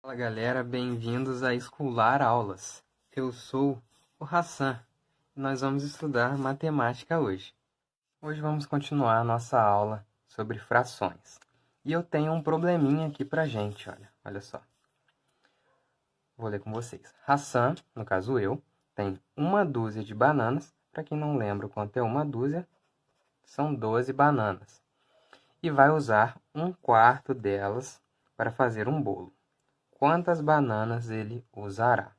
Fala galera, bem-vindos a Escolar Aulas. Eu sou o Hassan e nós vamos estudar matemática hoje. Hoje vamos continuar a nossa aula sobre frações. E eu tenho um probleminha aqui pra gente, olha só. Vou ler com vocês. Hassan, no caso eu, tem uma dúzia de bananas. Para quem não lembra o quanto é uma dúzia, são 12 bananas. E vai usar um quarto delas para fazer um bolo. Quantas bananas ele usará?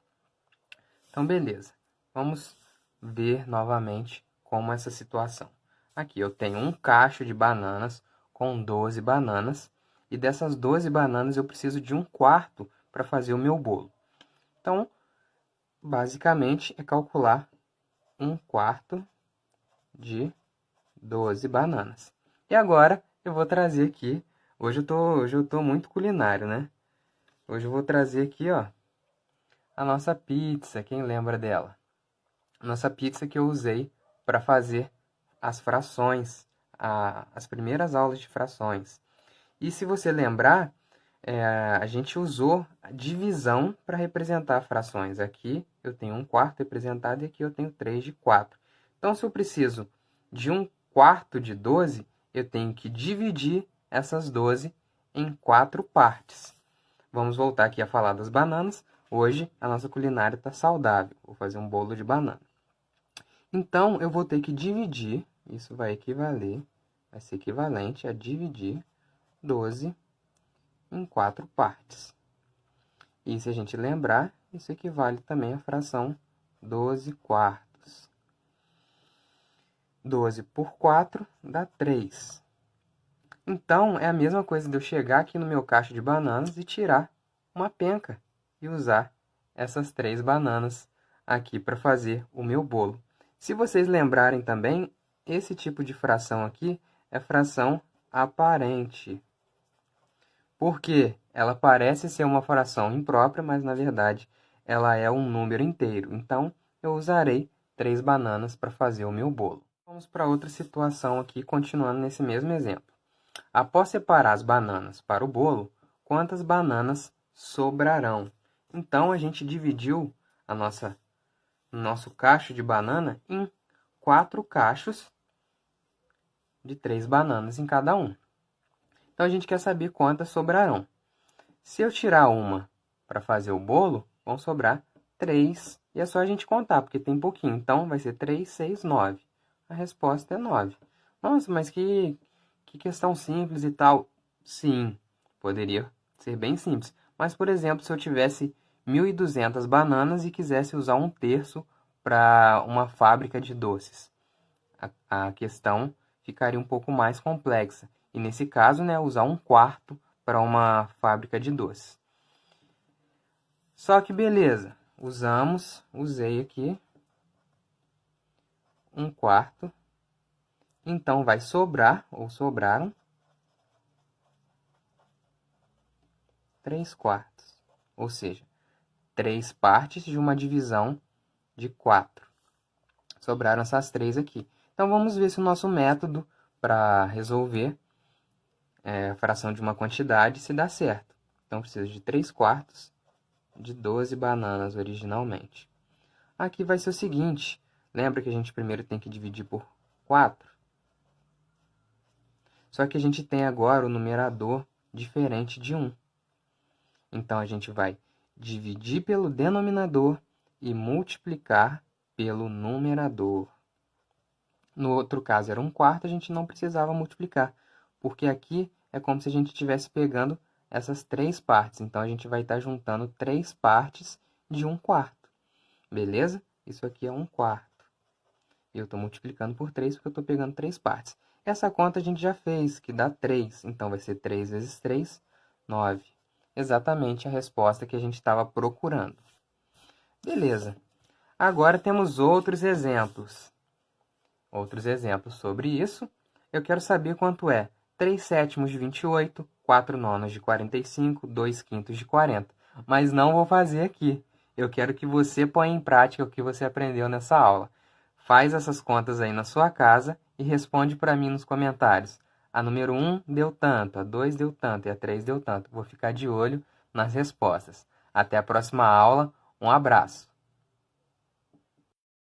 Então, beleza. Vamos ver novamente como essa situação. Aqui eu tenho um cacho de bananas com 12 bananas. E dessas 12 bananas eu preciso de um quarto para fazer o meu bolo. Então, basicamente, é calcular um quarto de 12 bananas. E agora eu vou trazer aqui. Hoje eu tô muito culinário, né? Hoje eu vou trazer aqui, ó, a nossa pizza. Quem lembra dela? Nossa pizza que eu usei para fazer as frações, as primeiras aulas de frações. E se você lembrar, a gente usou a divisão para representar frações. Aqui eu tenho um quarto representado e aqui eu tenho 3 de 4. Então, se eu preciso de um quarto de 12, eu tenho que dividir essas 12 em 4 partes. Vamos voltar aqui a falar das bananas. Hoje a nossa culinária está saudável. Vou fazer um bolo de banana. Então, eu vou ter que dividir, isso vai ser equivalente a dividir 12 em 4 partes. E se a gente lembrar, isso equivale também à fração 12 quartos. 12 por 4 dá 3. Então, é a mesma coisa de eu chegar aqui no meu cacho de bananas e tirar uma penca e usar essas 3 bananas aqui para fazer o meu bolo. Se vocês lembrarem também, esse tipo de fração aqui é fração aparente. Porque ela parece ser uma fração imprópria, mas na verdade ela é um número inteiro. Então, eu usarei 3 bananas para fazer o meu bolo. Vamos para outra situação aqui, continuando nesse mesmo exemplo. Após separar as bananas para o bolo, quantas bananas sobrarão? Então, a gente dividiu nosso cacho de banana em 4 cachos de 3 bananas em cada um. Então, a gente quer saber quantas sobrarão. Se eu tirar uma para fazer o bolo, vão sobrar 3. E é só a gente contar, porque tem pouquinho. Então, vai ser 3, 6, 9. A resposta é 9. Nossa, mas que questão simples e tal. Sim, poderia ser bem simples. Mas, por exemplo, se eu tivesse 1.200 bananas e quisesse usar um terço para uma fábrica de doces, a questão ficaria um pouco mais complexa. E nesse caso, né, usar um quarto para uma fábrica de doces. Só que beleza, usei aqui um quarto. Então vai sobrar, ou sobraram, 3 quartos. Ou seja, 3 partes de uma divisão de 4. Sobraram essas 3 aqui. Então vamos ver se o nosso método para resolver a fração de uma quantidade se dá certo. Então preciso de 3 quartos de 12 bananas originalmente. Aqui vai ser o seguinte, lembra que a gente primeiro tem que dividir por 4? Só que a gente tem agora o numerador diferente de 1. Então, a gente vai dividir pelo denominador e multiplicar pelo numerador. No outro caso era um quarto, a gente não precisava multiplicar, porque aqui é como se a gente estivesse pegando essas 3 partes. Então, a gente vai estar juntando 3 partes de 1 quarto. Beleza? Isso aqui é 1 quarto. E eu estou multiplicando por 3 porque eu estou pegando 3 partes. Essa conta a gente já fez, que dá 3. Então, vai ser 3 vezes 3, 9. Exatamente a resposta que a gente estava procurando. Beleza. Agora temos outros exemplos. Outros exemplos sobre isso. Eu quero saber quanto é 3 sétimos de 28, 4 nonos de 45, 2 quintos de 40. Mas não vou fazer aqui. Eu quero que você ponha em prática o que você aprendeu nessa aula. Faz essas contas aí na sua casa e responde para mim nos comentários. A número 1 deu tanto, a 2 deu tanto e a 3 deu tanto. Vou ficar de olho nas respostas. Até a próxima aula. Um abraço!